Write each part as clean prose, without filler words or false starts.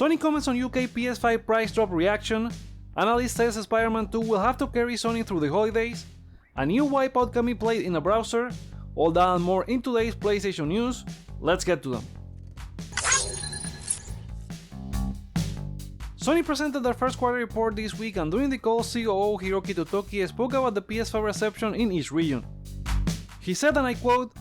Sony comments on UK PS5 price drop reaction, analyst says Spider-Man 2 will have to carry Sony through the holidays, a new Wipeout can be played in a browser, all that and more in today's PlayStation news. Let's get to them. Sony presented their first quarter report this week, and during the call, COO Hiroki Totoki spoke about the PS5 reception in each region. He said, and I quote,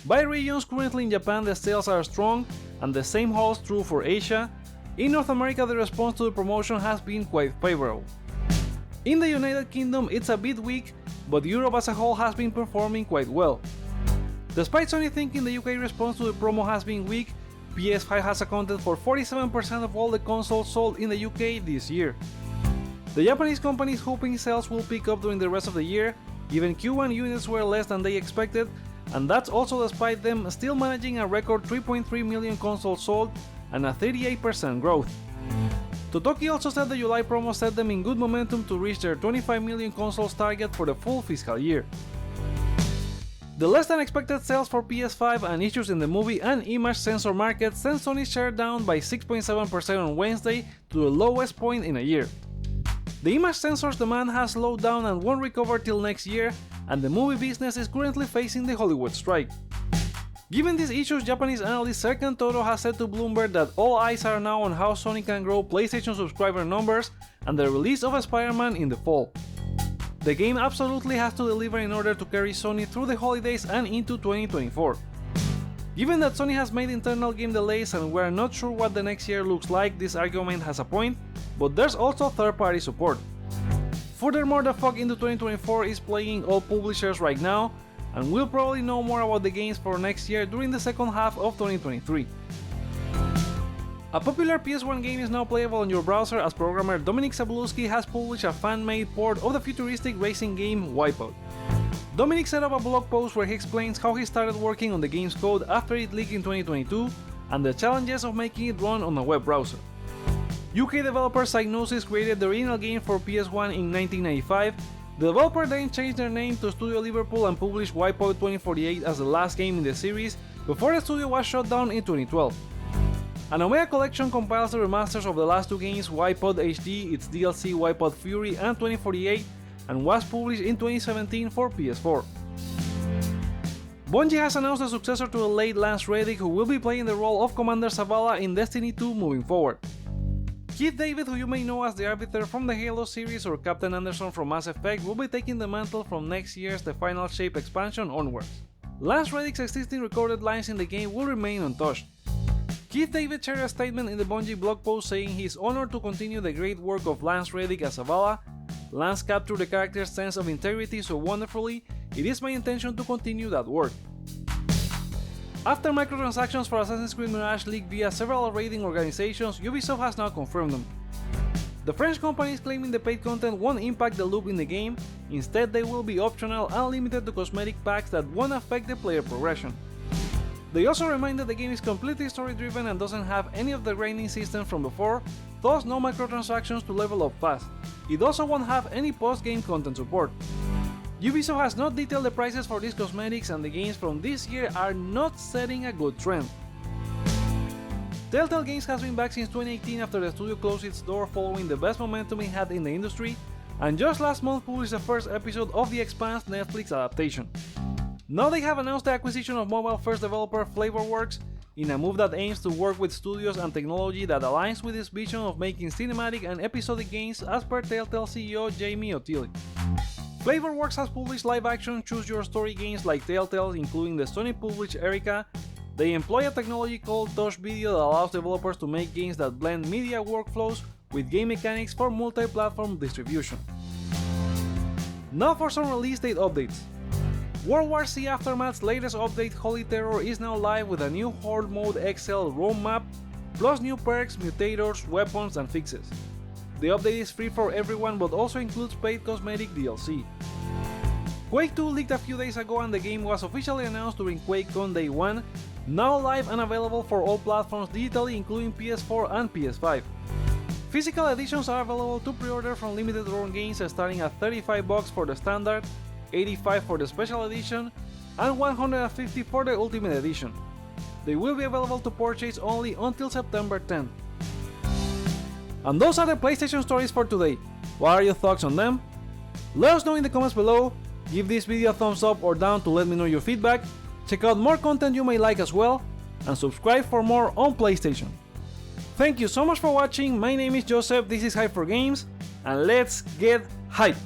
"By regions, currently in Japan the sales are strong, and the same holds true for Asia. In North America the response to the promotion has been quite favorable. In the United Kingdom it's a bit weak, but Europe as a whole has been performing quite well." Despite Sony thinking the UK response to the promo has been weak, PS5 has accounted for 47% of all the consoles sold in the UK this year. The Japanese company is hoping sales will pick up during the rest of the year. Even Q1 units were less than they expected, and that's also despite them still managing a record 3.3 million consoles sold and a 38% growth. Totoki also said the July promo set them in good momentum to reach their 25 million consoles target for the full fiscal year. The less than expected sales for PS5 and issues in the movie and image sensor market sent Sony's share down by 6.7% on Wednesday to the lowest point in a year. The image sensors demand has slowed down and won't recover till next year, and the movie business is currently facing the Hollywood strike. Given these issues, Japanese analyst Serkan Toro has said to Bloomberg that all eyes are now on how Sony can grow PlayStation subscriber numbers and the release of Spider-Man in the fall. The game absolutely has to deliver in order to carry Sony through the holidays and into 2024. Given that Sony has made internal game delays and we're not sure what the next year looks like, this argument has a point, but there's also third-party support. Furthermore, the fog into 2024 is plaguing all publishers right now, and we'll probably know more about the games for next year during the second half of 2023. A popular PS1 game is now playable on your browser as programmer Dominik Zabluski has published a fan-made port of the futuristic racing game Wipeout. Dominik set up a blog post where he explains how he started working on the game's code after it leaked in 2022 and the challenges of making it run on a web browser. UK developer Psygnosis created the original game for PS1 in 1995. The developer then changed their name to Studio Liverpool and published Wipeout 2048 as the last game in the series before the studio was shut down in 2012. An Omega collection compiles the remasters of the last two games, Wipeout HD, its DLC Wipeout Fury, and 2048, and was published in 2017 for PS4. Bungie has announced a successor to the late Lance Reddick, who will be playing the role of Commander Zavala in Destiny 2 moving forward. Keith David, who you may know as the Arbiter from the Halo series or Captain Anderson from Mass Effect, will be taking the mantle from next year's The Final Shape expansion onwards. Lance Reddick's existing recorded lines in the game will remain untouched. Keith David shared a statement in the Bungie blog post saying he is honored to continue the great work of Lance Reddick as Zavala. Lance captured the character's sense of integrity so wonderfully, it is my intention to continue that work. After microtransactions for Assassin's Creed Mirage leaked via several rating organizations, Ubisoft has now confirmed them. The French company is claiming the paid content won't impact the loop in the game, instead they will be optional and limited to cosmetic packs that won't affect the player progression. They also reminded the game is completely story-driven and doesn't have any of the grinding systems from before, thus no microtransactions to level up fast. It also won't have any post-game content support. Ubisoft has not detailed the prices for these cosmetics, and the games from this year are not setting a good trend. Telltale Games has been back since 2018 after the studio closed its door following the best momentum it had in the industry, and just last month published the first episode of The Expanse Netflix adaptation. Now they have announced the acquisition of mobile-first developer Flavorworks in a move that aims to work with studios and technology that aligns with its vision of making cinematic and episodic games, as per Telltale CEO Jamie O'Tilly. Flavorworks has published live-action choose-your-story games like Telltale, including the Sony-published Erica. They employ a technology called Touch Video that allows developers to make games that blend media workflows with game mechanics for multi-platform distribution. Now for some release date updates. World War C Aftermath's latest update, Holy Terror, is now live with a new Horde Mode XL roam map, plus new perks, mutators, weapons, and fixes. The update is free for everyone but also includes paid cosmetic DLC. Quake 2 leaked a few days ago and the game was officially announced during QuakeCon Day 1, now live and available for all platforms digitally including PS4 and PS5. Physical editions are available to pre-order from limited run games starting at $35 for the standard, $85 for the special edition, and $150 for the ultimate edition. They will be available to purchase only until September 10th. And those are the PlayStation stories for today. What are your thoughts on them? Let us know in the comments below, give this video a thumbs up or down to let me know your feedback, check out more content you may like as well, and subscribe for more on PlayStation. Thank you so much for watching, my name is Joseph, this is Hype for Games, and let's get hype!